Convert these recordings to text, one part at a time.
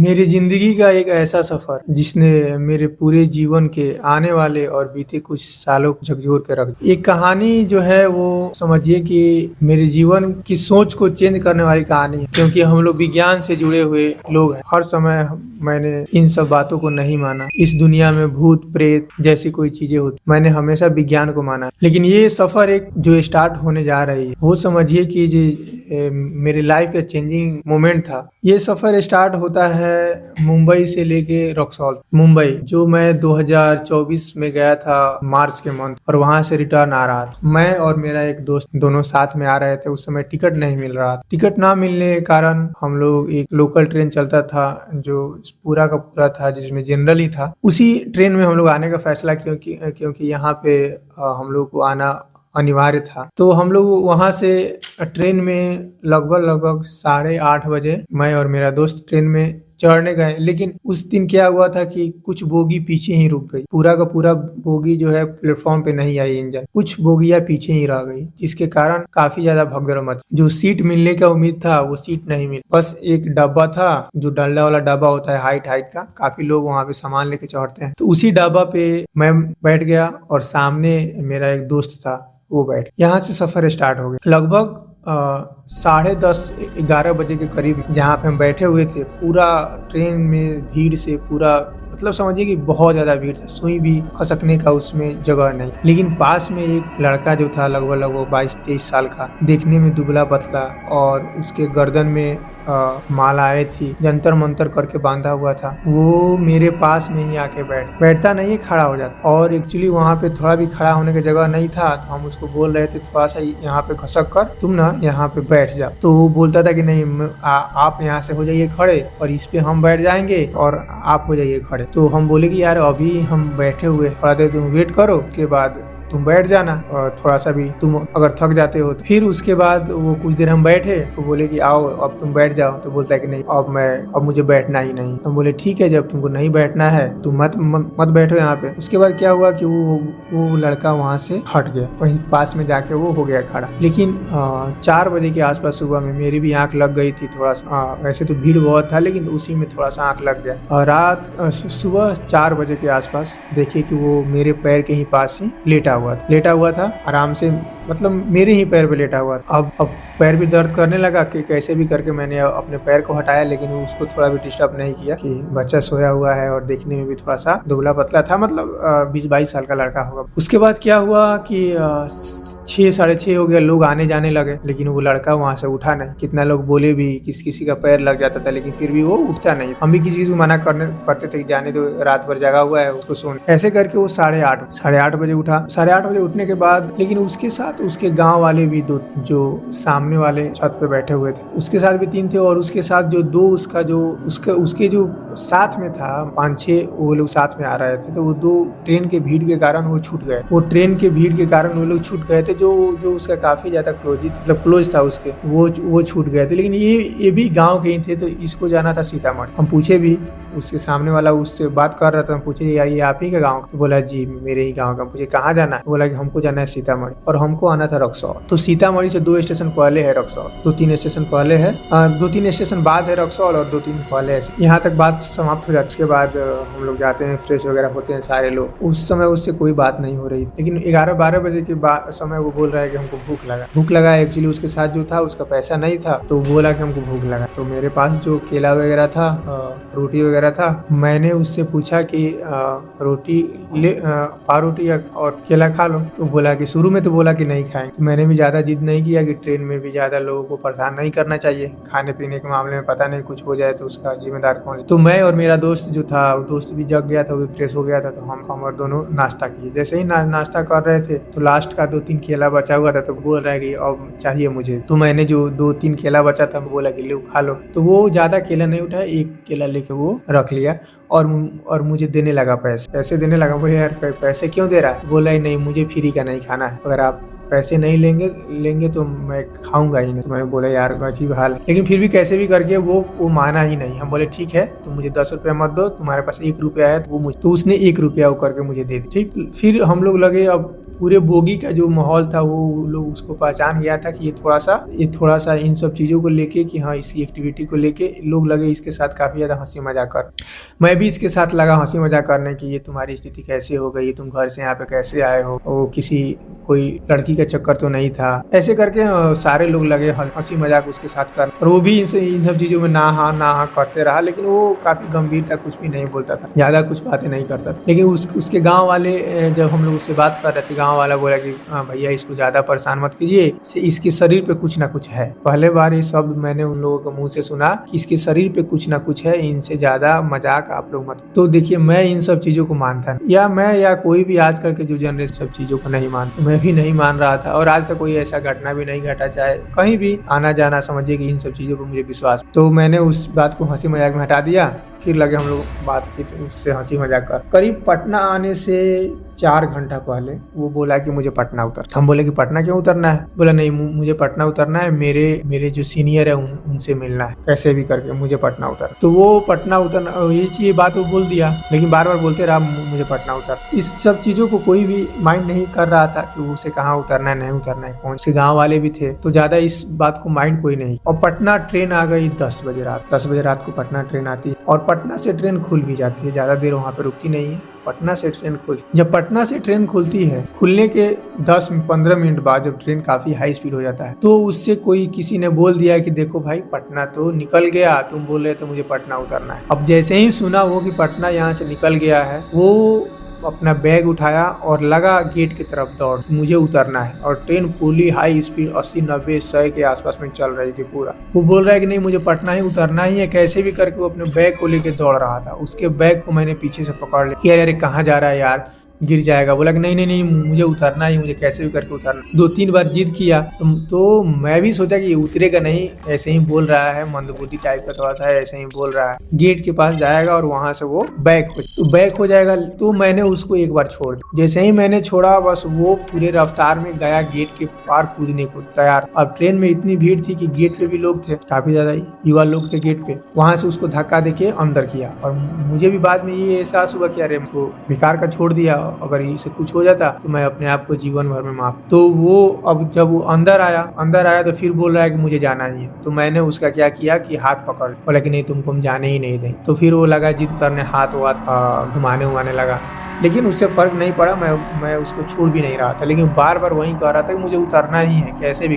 मेरी ज़िंदगी का एक ऐसा सफ़र जिसने मेरे पूरे जीवन के आने वाले और बीते कुछ सालों को झकझोर के रख दिया। एक कहानी जो है वो समझिए कि मेरे जीवन की सोच को चेंज करने वाली कहानी है, क्योंकि हम लोग विज्ञान से जुड़े हुए लोग हैं। हर समय मैंने इन सब बातों को नहीं माना। इस दुनिया में भूत प्रेत जैसी कोई चीजें होती, मैंने हमेशा विज्ञान को माना। लेकिन ये सफ़र एक जो स्टार्ट होने जा रही है वो समझिए कि मेरी लाइफ का चेंजिंग मोमेंट था। ये सफ़र स्टार्ट होता है मुंबई से लेके रक्सौल। मुंबई जो मैं 2024 में गया था मार्च के मंथ, और वहां से रिटर्न आ रहा था। मैं और मेरा एक दोस्त दोनों साथ में आ रहे थे। उस समय टिकट नहीं मिल रहा था। टिकट ना मिलने के कारण हम लोग एक लोकल ट्रेन चलता था जो पूरा का पूरा था, जिसमें जनरल ही था, उसी ट्रेन में हम लोग आने का फैसला, क्योंकि यहाँ पे हम लोग को आना अनिवार्य था। तो हम लोग वहां से ट्रेन में लगभग 8:30 बजे मैं और मेरा दोस्त ट्रेन में चढ़ने गए। लेकिन उस दिन क्या हुआ था कि कुछ बोगी पीछे ही रुक गई। पूरा का पूरा बोगी जो है प्लेटफॉर्म पे नहीं आई इंजन, कुछ बोगियां पीछे ही रह गई, जिसके कारण काफी ज्यादा भगदड़ मच। जो सीट मिलने का उम्मीद था वो सीट नहीं मिली। बस एक डब्बा था, जो डंडा वाला डब्बा होता है हाइट का, काफी लोग वहां पे सामान लेके चढ़ते हैं। तो उसी डब्बा पे मैं बैठ गया और सामने मेरा एक दोस्त था, वो बैठ। यहाँ से सफर स्टार्ट हो गया। लगभग 10:30-11 बजे के करीब जहाँ पे हम बैठे हुए थे, पूरा ट्रेन में भीड़ से पूरा, मतलब समझिए कि बहुत ज्यादा भीड़ था। सुई भी खसकने का उसमें जगह नहीं। लेकिन पास में एक लड़का जो था लगभग 22-23 साल का, देखने में दुबला पतला, और उसके गर्दन में मालाएं थी, जंतर मंतर करके बांधा हुआ था। वो मेरे पास में ही आके बैठता नहीं है, खड़ा हो जाता। और एक्चुअली वहाँ पे थोड़ा भी खड़ा होने की जगह नहीं था, तो हम उसको बोल रहे थे थोड़ा सा यहाँ पे खसक कर तुम ना यहाँ पे बैठ जाओ। तो वो बोलता था कि नहीं, आप यहाँ से हो जाइए खड़े और इस पे हम बैठ जाएंगे और आप हो जाइए खड़े। तो हम बोले कि यार अभी हम बैठे हुए, थोड़ा देर तुम वेट करो, उसके बाद तुम बैठ जाना, और थोड़ा सा भी तुम अगर थक जाते हो तो। फिर उसके बाद वो कुछ देर हम बैठे, तो बोले कि आओ अब तुम बैठ जाओ। तो बोलता है कि नहीं, अब मुझे बैठना ही नहीं। तो बोले ठीक है, जब तुमको नहीं बैठना है तो मत बैठो यहाँ पे। उसके बाद क्या हुआ कि वो लड़का वहाँ से हट गया, वहीं पास में जाके वो हो गया खड़ा। लेकिन 4 बजे के आसपास सुबह में मेरी भी आंख लग गई थी थोड़ा सा। वैसे तो भीड़ बहुत था, लेकिन उसी में थोड़ा सा आंख लग गया। रात सुबह 4 बजे के आसपास देखिए कि वो मेरे पैर के ही पास ही लेटा हुआ था आराम से, मतलब मेरे ही पैर पे लेटा हुआ था। अब पैर भी दर्द करने लगा कि कैसे भी करके मैंने अपने पैर को हटाया, लेकिन उसको थोड़ा भी डिस्टर्ब नहीं किया कि बच्चा सोया हुआ है और देखने में भी थोड़ा सा दुबला पतला था, मतलब 20-22 साल का लड़का होगा। उसके बाद क्या हुआ कि 6-6:30 हो गया, लोग आने जाने लगे, लेकिन वो लड़का वहां से उठा नहीं। कितना लोग बोले भी, किसी का पैर लग जाता था, लेकिन फिर भी वो उठता नहीं। हम भी किसी को मना करते थे कि जाने दो, रात भर जगा हुआ है, उसको सोने। ऐसे करके वो 8:30 बजे उठा। 8:30 बजे उठने के बाद, लेकिन उसके साथ उसके गाँव वाले भी दो, जो सामने वाले छत पे बैठे हुए थे, उसके साथ भी 3 थे, और उसके साथ जो 2 उसके जो साथ में था 5-6, वो लोग साथ में आ रहे थे। तो वो 2 ट्रेन के भीड़ के कारण वो छूट गए। वो ट्रेन के भीड़ के कारण वो लोग छूट गए थे। जो उसका काफी ज्यादा क्लोज था उसके, वो छूट गए थे। लेकिन ये भी गांव के ही थे। तो इसको जाना था सीतामढ़ी। हम पूछे भी, उसके सामने वाला उससे बात कर रहा था, हम पूछे ये आप ही का गाँव? तो बोला जी मेरे ही गाँव का। पूछे कहाँ जाना है? बोला कि हमको जाना है सीतामढ़ी, और हमको आना था रक्सौल। तो सीतामढ़ी से 2 स्टेशन पहले है रक्सौल, 2-3 स्टेशन पहले है, 2-3 स्टेशन बाद है रक्सौल, और 2-3 पहले है। यहाँ तक बात समाप्त हो जाती। उसके बाद हम लोग जाते हैं, फ्रेश वगैरह होते हैं सारे लोग। उस समय उससे कोई बात नहीं हो रही, लेकिन 11-12 बजे के समय वो बोल रहा है कि हमको भूख लगा। एक्चुअली उसके साथ जो था उसका पैसा नहीं था, तो बोला कि हमको भूख लगा। तो मेरे पास जो केला वगैरह था, रोटी वगैरह था, मैंने उससे पूछा कि रोटी ले, पाव-रोटी और केला खा लो। तो बोला कि शुरू में तो बोला कि नहीं खाएंगे। तो मैंने भी ज्यादा जिद नहीं किया कि ट्रेन में भी ज्यादा लोगों को परेशान नहीं करना चाहिए। खाने पीने के मामले में पता नहीं कुछ हो जाए तो उसका जिम्मेदार कौन है। तो मैं और मेरा दोस्त जो था, वो दोस्त भी जग गया था, वो भी फ्रेश हो गया था। तो हम और दोनों नाश्ता किए। जैसे ही नाश्ता कर रहे थे, तो लास्ट का 2-3 केला बचा हुआ था। तो बोल रहा है कि अब चाहिए मुझे। तो मैंने जो 2-3 केला बचा था, बोला कि लो खा लो। तो वो ज्यादा केला नहीं उठाया, 1 केला लेके वो रख लिया, और मुझे देने लगा पैसे देने लगा। बोले यार पैसे क्यों दे रहा है? बोला ही नहीं, मुझे फ्री का नहीं खाना है, अगर आप पैसे नहीं लेंगे तो मैं खाऊंगा ही नहीं। तो मैंने बोला यार अजीब हाल है। लेकिन फिर भी कैसे भी करके वो माना ही नहीं। हम बोले ठीक है, तो मुझे 10 रुपया मत दो, तुम्हारे पास 1 रुपया है तो वो मुझे, तो उसने 1 रुपया वो करके मुझे दे दी। ठीक, फिर हम लोग लगे अब पूरे बोगी का जो माहौल था वो लोग उसको पहचान गया था कि ये थोड़ा सा इन सब चीज़ों को लेके, कि हाँ इसी एक्टिविटी को लेके लोग लगे इसके साथ काफ़ी ज़्यादा हंसी मजाक कर। मैं भी इसके साथ लगा हंसी मजाक करने की, ये तुम्हारी स्थिति कैसे हो गई, तुम घर से यहाँ पे कैसे आए हो, वो किसी कोई लड़की का चक्कर तो नहीं था, ऐसे करके सारे लोग लगे हंसी मजाक उसके साथ कर। और वो भी इन सब चीज़ों में ना हाँ करते रहा, लेकिन वो काफ़ी गंभीर था, कुछ भी नहीं बोलता था, ज़्यादा कुछ बातें नहीं करता था। लेकिन उसके गाँव वाले जब हम लोग उससे बात कर रहे थे, गाँव वाला बोला कि हाँ भैया इसको ज़्यादा परेशान मत कीजिए, इसके शरीर पे कुछ ना कुछ है। पहले बार ये शब्द मैंने उन लोगों के मुंह से सुना कि इसके शरीर पे कुछ ना कुछ है, इनसे ज़्यादा मजाक आप लोग मत। तो देखिए मैं इन सब चीज़ों को मानता नहीं, या कोई भी आजकल के जो जनरेशन सब चीज़ों को नहीं मानता, मैं भी नहीं मान रहा था, और आज तक कोई ऐसा घटना भी नहीं घटा, चाहे कहीं भी आना जाना, समझिए कि इन सब चीज़ों पर मुझे विश्वास। तो मैंने उस बात को हंसी मजाक में हटा दिया। फिर लगे हम लोग बातचीत उससे हंसी मजाक कर। करीब पटना आने से 4 घंटा पहले वो बोला कि मुझे पटना उतर। हम बोले कि पटना क्यों उतरना है? बोला नहीं मुझे पटना उतरना है, मेरे जो सीनियर है उनसे मिलना है, कैसे भी करके मुझे पटना उतर। तो वो पटना उतरना ये बात वो बोल दिया, लेकिन बार बार बोलते रहा मुझे पटना उतर। इस सब चीजों को कोई भी माइंड नहीं कर रहा था कि उसे कहाँ उतरना है नहीं उतरना है, कौन से गाँव वाले भी थे, तो ज्यादा इस बात को माइंड कोई नहीं। और पटना ट्रेन आ गई 10 बजे रात को पटना ट्रेन आती है, और पटना से ट्रेन खुल भी जाती है, ज्यादा देर वहाँ पे रुकती नहीं है। पटना से ट्रेन खुलती, जब पटना से ट्रेन खुलती है, खुलने के 10-15 मिनट बाद जब ट्रेन काफी हाई स्पीड हो जाता है, तो उससे किसी ने बोल दिया कि देखो भाई पटना तो निकल गया, तुम बोल रहे थे मुझे पटना उतरना है। अब जैसे ही सुना वो कि पटना यहाँ से निकल गया है, वो अपना बैग उठाया और लगा गेट की तरफ दौड़, मुझे उतरना है। और ट्रेन पूरी हाई स्पीड 80-90-100 के आसपास में चल रही थी पूरा। वो बोल रहा है कि नहीं मुझे पटना ही उतरना ही है, कैसे भी करके वो अपने बैग को लेके दौड़ रहा था। उसके बैग को मैंने पीछे से पकड़ लिया, यार कहाँ जा रहा है यार, गिर जाएगा। बोला कि नहीं मुझे उतरना ही, मुझे कैसे भी करके उतरना। 2-3 बार जिद किया तो मैं भी सोचा कि ये उतरेगा नहीं, ऐसे ही बोल रहा है, मंदबुद्धि टाइप का थोड़ा सा ऐसे ही बोल रहा है। गेट के पास जाएगा और वहां से वो बैक हो जाएगा। तो मैंने उसको एक बार छोड़ दिया। जैसे ही मैंने छोड़ा, बस वो पूरे रफ्तार में गया गेट के पार कूदने को तैयार। अब ट्रेन में इतनी भीड़ थी कि गेट पे भी लोग थे, काफी ज्यादा युवा लोग थे गेट पे। वहां से उसको धक्का देके अंदर किया, और मुझे भी बाद में ये एहसास हुआ कि अरे हमको बेकार का छोड़ दिया, अगर इसे कुछ हो जाता तो मैं अपने आप को जीवन भर में माफ। तो वो अब जब वो अंदर आया तो फिर बोल रहा है कि मुझे जाना ही है। तो मैंने उसका क्या किया कि हाथ पकड़, बोला कि नहीं तुमको हम जाने ही नहीं दें। तो फिर वो लगा जिद करने, हाथ घुमाने लगा, लेकिन उससे फर्क नहीं पड़ा। मैं उसको छोड़ भी नहीं रहा था, लेकिन बार बार वही कह रहा था कि मुझे उतरना ही है, कैसे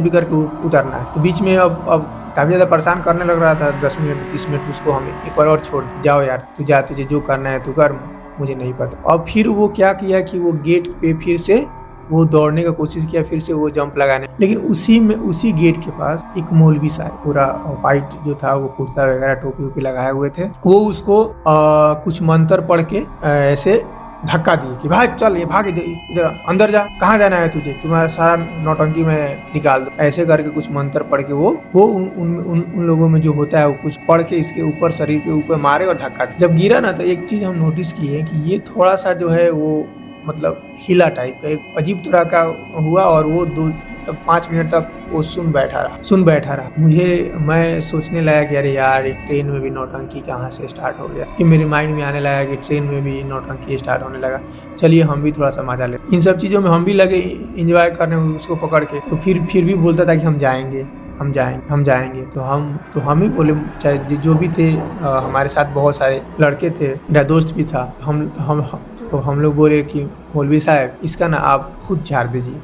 भी करके उतरना है। तो बीच में अब काफी ज्यादा परेशान करने लग रहा था। 10 मिनट 30 मिनट उसको हमें एक बार और छोड़, जाओ यार तू जा, तुझे जो करना है तू कर, मुझे नहीं पता। और फिर वो क्या किया कि वो गेट पे फिर से वो दौड़ने का कोशिश किया, फिर से वो जंप लगाने, लेकिन उसी गेट के पास एक मौलवी साहब, पूरा वाइट जो था, वो कुर्ता वगैरह टोपी लगाए हुए थे, वो उसको कुछ मंत्र पढ़ के ऐसे धक्का दिए कि भाग चल, ये भाग इधर अंदर जा, कहाँ जाना है तुझे, तुम्हारा सारा नौटंकी में निकाल दो। ऐसे करके कुछ मंत्र पढ़ के वो उन लोगों में जो होता है वो कुछ पढ़ के इसके ऊपर, शरीर के ऊपर मारे और धक्का। जब गिरा ना, तो एक चीज हम नोटिस की है कि ये थोड़ा सा जो है वो मतलब हिला टाइप का, एक अजीब तरह का हुआ, और वो 5 मिनट तक वो सुन बैठा रहा। मैं सोचने लगा कि अरे यार ट्रेन में भी नौटंकी कहाँ से स्टार्ट हो गया। ये मेरे माइंड में आने लगा कि ट्रेन में भी नौटंकी स्टार्ट होने लगा, चलिए हम भी थोड़ा सा मजा लेते। इन सब चीज़ों में हम भी लगे इंजॉय करने उसको पकड़ के। तो फिर भी बोलता था कि हम जाएंगे। तो हम ही बोले, चाहे जो भी थे, हमारे साथ बहुत सारे लड़के थे, मेरा दोस्त भी था। हम लोग बोले कि मौलवी साहब इसका ना आप खुद झाड़ दीजिए,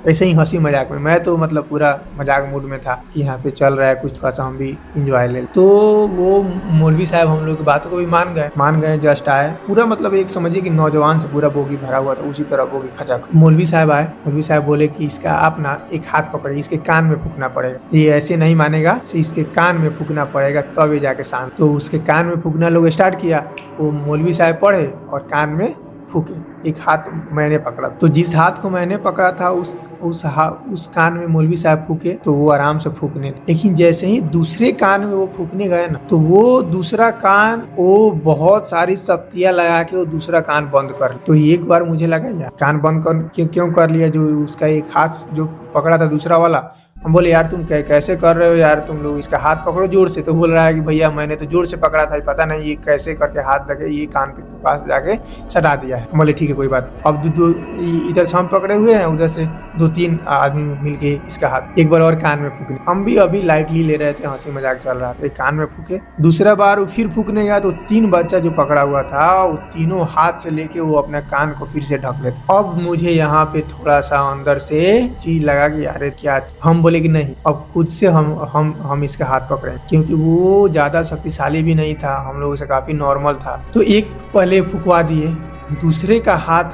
ऐसे ही हंसी मजाक में। मैं तो मतलब पूरा मजाक मूड में था कि यहाँ पे चल रहा है कुछ, थोड़ा सा हम भी इंजॉय ले। तो वो मौलवी साहब हम लोग की बातों को भी मान गए। जस्ट आए, पूरा मतलब एक समझिए कि नौजवान से पूरा बोगी भरा हुआ था, उसी तरह बोगी खचक। मौलवी साहब आए, मौलवी साहब बोले कि इसका आप ना एक हाथ पकड़िए, इसके कान में फूकना पड़ेगा, ये ऐसे नहीं मानेगा, इसके कान में फूकना पड़ेगा तब ये जाके शांत। तो उसके कान में फूकना लोग स्टार्ट किया, वो मौलवी साहब पढ़े और कान में फूके। एक हाथ मैंने पकड़ा, तो जिस हाथ को मैंने पकड़ा था उस कान में मौलवी साहब फूके, तो वो आराम से फूकने। लेकिन जैसे ही दूसरे कान में वो फूकने गए ना, तो वो दूसरा कान वो बहुत सारी शक्तियां लगा के वो दूसरा कान बंद कर। तो एक बार मुझे लगा यार कान बंद कर क्यों कर लिया, जो उसका एक हाथ जो पकड़ा था दूसरा वाला हम बोले यार तुम कैसे कर रहे हो यार, तुम लोग इसका हाथ पकड़ो जोर से। तो बोल रहा है कि भैया मैंने तो जोर से पकड़ा था, पता नहीं ये कैसे करके हाथ लगे ये कान के पास जाके सटा दिया है। हम बोले ठीक है कोई बात। अब इधर से हम पकड़े हुए हैं, उधर से 2-3 आदमी मिलके इसका हाथ एक बार और कान में फूकने। हम भी अभी लाइटली ले रहे थे, हंसी मजाक चल रहा था, कान में फूके। दूसरा बार वो फिर फूकने गया तो 3 बच्चा जो पकड़ा हुआ था वो तीनों हाथ से लेके वो अपने कान को फिर से ढक लेते। अब मुझे यहाँ पे थोड़ा सा अंदर से चीज लगा कि अरे क्या। हम बोले कि नहीं अब खुद से हम इसका हाथ पकड़े, क्योंकि वो ज्यादा शक्तिशाली भी नहीं था, हम लोगों से काफी नॉर्मल था। तो एक पहले फुकवा दिए, दूसरे का हाथ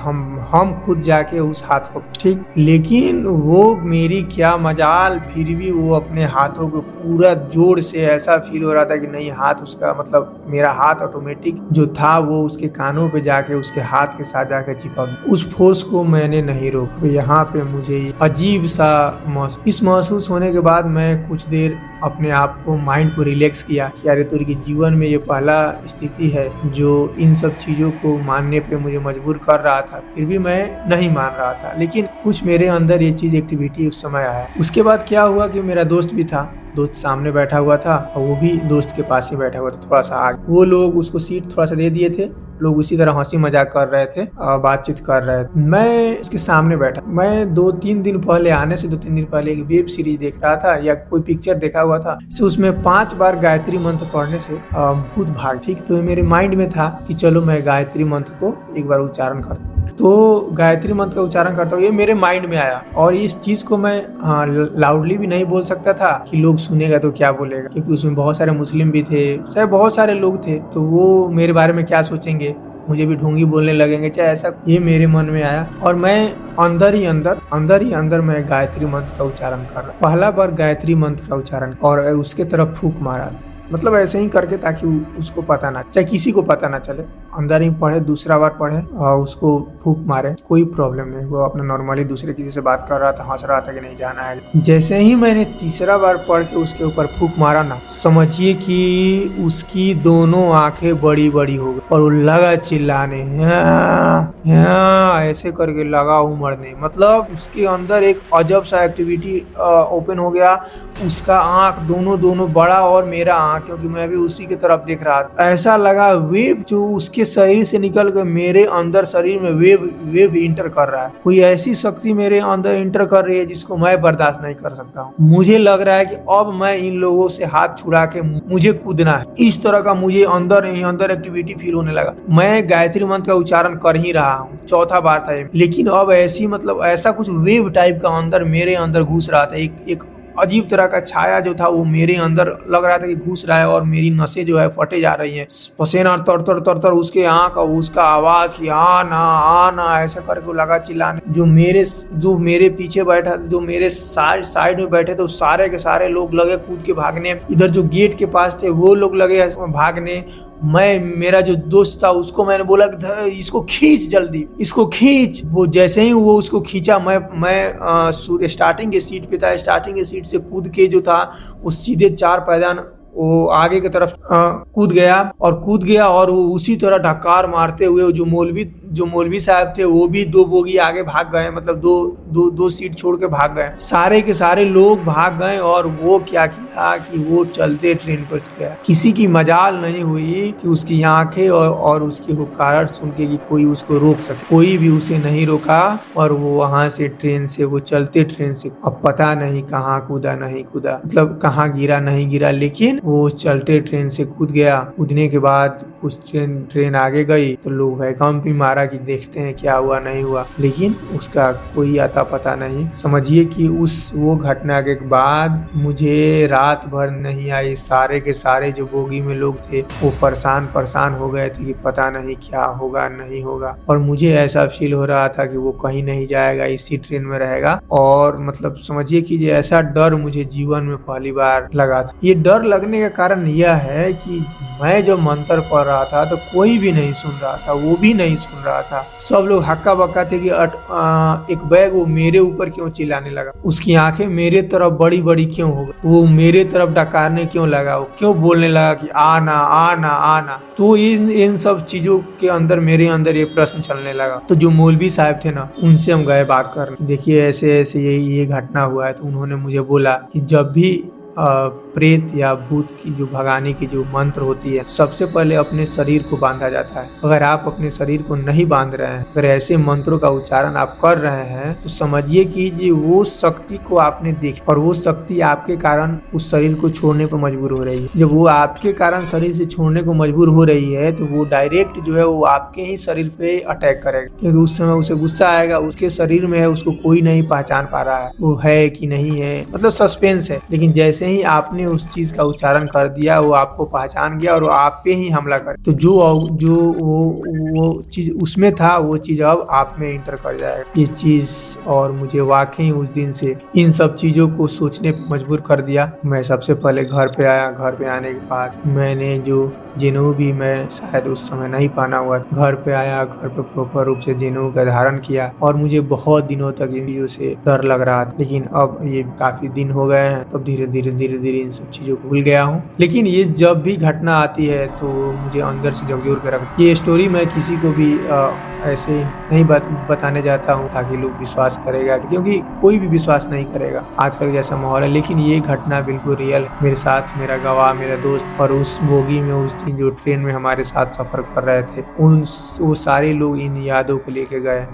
हम खुद जाके उस हाथ को, ठीक। लेकिन वो मेरी क्या मजाल, फिर भी वो अपने हाथों को पूरा जोर से, ऐसा फील हो रहा था कि नहीं हाथ उसका, मतलब मेरा हाथ ऑटोमेटिक जो था वो उसके कानों पे जाके उसके हाथ के साथ जाके चिपक। उस फोर्स को मैंने नहीं रोका। यहाँ पे मुझे अजीब सा महसूस होने के बाद मैं कुछ देर अपने आप को, माइंड को रिलैक्स किया कि अरे तो जीवन में ये पहला स्थिति है जो इन सब चीजों को मानने पे मुझे मजबूर कर रहा था, फिर भी मैं नहीं मान रहा था। लेकिन कुछ मेरे अंदर ये चीज एक्टिविटी उस समय आया। उसके बाद क्या हुआ कि मेरा दोस्त भी था, दोस्त सामने बैठा हुआ था और वो भी दोस्त के पास ही बैठा हुआ था, थोड़ा सा आगे। वो लोग उसको सीट थोड़ा सा दे दिए थे, लोग उसी तरह हंसी मजाक कर रहे थे और बातचीत कर रहे थे। मैं उसके सामने बैठा। मैं 2-3 दिन पहले, आने से 2-3 दिन पहले एक वेब सीरीज देख रहा था या कोई पिक्चर देखा हुआ था, तो उसमें 5 बार गायत्री मंत्र पढ़ने से भूत भाग, ठीक। तो मेरे माइंड में था कि चलो मैं गायत्री मंत्र को एक बार उच्चारण करता हूँ। तो गायत्री मंत्र का उच्चारण करता हूँ, ये मेरे माइंड में आया। और इस चीज को मैं लाउडली भी नहीं बोल सकता था कि लोग सुनेगा तो क्या बोलेगा, क्योंकि उसमें बहुत सारे मुस्लिम भी थे, शायद बहुत सारे लोग थे, तो वो मेरे बारे में क्या सोचेंगे, मुझे भी ढोंगी बोलने लगेंगे चाहे ऐसा। ये मेरे मन में आया और मैं अंदर ही अंदर मैं गायत्री मंत्र का उच्चारण कर रहा। पहला बार गायत्री मंत्र का उच्चारण और उसके तरफ फूंक मारा, मतलब ऐसे ही करके ताकि उसको पता ना, चाहे किसी को पता ना चले। अंदर ही पढ़े, दूसरा बार पढ़े और उसको फूंक मारे, कोई प्रॉब्लम नहीं। वो अपना नॉर्मली दूसरे किसी से बात कर रहा था, हंस रहा था कि नहीं जाना है। जैसे ही मैंने तीसरा बार पढ़ के उसके ऊपर फूंक मारा ना, समझिए कि उसकी दोनों आंखें बड़ी बड़ी हो गई और वो लगा चिल्लाने, ऐसे करके लगा उमड़ने। मतलब उसके अंदर एक अजब सा एक्टिविटी ओपन हो गया। उसका आंख दोनों बड़ा और मेरा आंख, क्योंकि मैं भी उसी की तरफ देख रहा था, ऐसा लगा वेव जो उसके शरीर से निकल कर मेरे अंदर शरीर में वेव इंटर कर रहा है। कोई ऐसी शक्ति मेरे अंदर इंटर कर रही है जिसको मैं बर्दाश्त नहीं कर सकता हूँ। मुझे लग रहा है कि अब मैं इन लोगों से हाथ छुड़ा के मुझे कूदना है, इस तरह का मुझे अंदर एक्टिविटी फील होने लगा। मैं गायत्री मंत्र का उच्चारण कर ही रहा हूँ, चौथा बार था ये, लेकिन अब ऐसी, मतलब ऐसा कुछ वेव टाइप का अंदर मेरे अंदर घुस रहा था। एक अजीब तरह का छाया जो था वो मेरे अंदर लग रहा था कि घुस रहा है और मेरी नसें जो है फटे जा रही हैं, पसीना तर उसके आंख और उसका आवाज कि आना ऐसा करके लगा चिल्लाने। जो मेरे पीछे बैठा, जो मेरे साइड में बैठे थे, सारे के सारे लोग लगे कूद के भागने। इधर जो गेट के पास थे वो लोग लगे भागने। मेरा जो दोस्त था उसको मैंने बोला कि इसको खींच, जल्दी इसको खींच। वो जैसे ही वो उसको खींचा, मैं स्टार्टिंग के सीट पे था, स्टार्टिंग के सीट से कूद के जो था वो सीधे 4 पायदान वो आगे की तरफ कूद गया और वो उसी तरह ढक्कार मारते हुए जो मौलवी साहब थे वो भी 2 बोगी आगे भाग गए, मतलब दो सीट छोड़ के भाग गए। सारे के सारे लोग भाग गए और वो क्या किया कि वो चलते ट्रेन पर गया। किसी की मजाल नहीं हुई कि उसकी आंखें और उसकी हुक्काराहट सुन के कि कोई उसको रोक सके। कोई भी उसे नहीं रोका और वो वहां से ट्रेन से, वो चलते ट्रेन से, अब पता नहीं कहाँ कूदा नहीं कूदा, मतलब कहाँ गिरा नहीं गिरा, लेकिन वो चलते ट्रेन से कूद गया। कूदने के बाद कुछ ट्रेन आगे गई तो लोग वैकम भी मारा कि देखते हैं क्या हुआ नहीं हुआ, लेकिन उसका कोई आता पता नहीं। समझिए कि वो घटना के बाद मुझे रात भर नहीं आई। सारे के सारे जो बोगी में लोग थे वो परेशान हो गए थे कि पता नहीं क्या होगा नहीं होगा, और मुझे ऐसा फील हो रहा था कि वो कहीं नहीं जाएगा, इसी ट्रेन में रहेगा। और मतलब समझिए कि ऐसा डर मुझे जीवन में पहली बार लगा था। ये डर लगने का कारण यह है कि मैं जब मंत्र पढ़ रहा था तो कोई भी नहीं सुन रहा था, वो भी नहीं सुन रहा था। सब लोग हक्का बक्का थे कि एक बैग वो मेरे ऊपर क्यों चिल्लाने लगा, उसकी आंखें मेरे तरफ बड़ी बड़ी क्यों हो गई, वो मेरे तरफ डकारने क्यों लगा, वो क्यों बोलने लगा कि आना आना आना। तो इन सब चीजों के अंदर मेरे अंदर ये प्रश्न चलने लगा। तो जो मौलवी साहब थे ना, उनसे हम गए बात करने, देखिए ऐसे ऐसे ये घटना हुआ है। तो उन्होंने मुझे बोला कि जब भी प्रेत या भूत की जो भगाने की जो मंत्र होती है, सबसे पहले अपने शरीर को बांधा जाता है। अगर आप अपने शरीर को नहीं बांध रहे हैं, अगर ऐसे मंत्रों का उच्चारण आप कर रहे हैं, तो समझिए कि वो शक्ति को आपने देखी और वो शक्ति आपके कारण उस शरीर को छोड़ने पर मजबूर हो रही है। जब वो आपके कारण शरीर से छोड़ने को मजबूर हो रही है, तो वो डायरेक्ट जो है वो आपके ही शरीर पे अटैक करेगा, क्योंकि उस समय उसे गुस्सा आएगा। उसके शरीर में है, उसको कोई नहीं पहचान पा रहा है वो है कि नहीं है, मतलब सस्पेंस है। लेकिन जैसे ही आपने उस चीज का उच्चारण कर दिया, वो आपको पहचान गया और वो आप पे ही हमला कर, तो जो वो चीज उसमें था, वो चीज अब आप में इंटर कर जाएगा ये चीज। और मुझे वाकई उस दिन से इन सब चीजों को सोचने पर मजबूर कर दिया। मैं सबसे पहले घर पे आया। घर पे आने के बाद मैंने जो जेनेऊ भी मैं शायद उस समय नहीं पहना हुआ, घर पे आया, घर पे प्रॉपर रूप से जेनेऊ का धारण किया और मुझे बहुत दिनों तक इन चीजों से डर लग रहा था। लेकिन अब ये काफी दिन हो गए हैं, तब धीरे धीरे इन सब चीजों को भूल गया हूँ। लेकिन ये जब भी घटना आती है तो मुझे अंदर से झकझोर के रख। ये स्टोरी मैं किसी को भी ऐसे नहीं बताने जाता हूँ ताकि लोग विश्वास करेगा, क्योंकि कोई भी विश्वास नहीं करेगा आजकल जैसा माहौल है। लेकिन ये घटना बिल्कुल रियल है। मेरे साथ मेरा गवाह, मेरा दोस्त, और उस बोगी में उस दिन जो ट्रेन में हमारे साथ सफर कर रहे थे, वो सारे लोग इन यादों को लेके गए।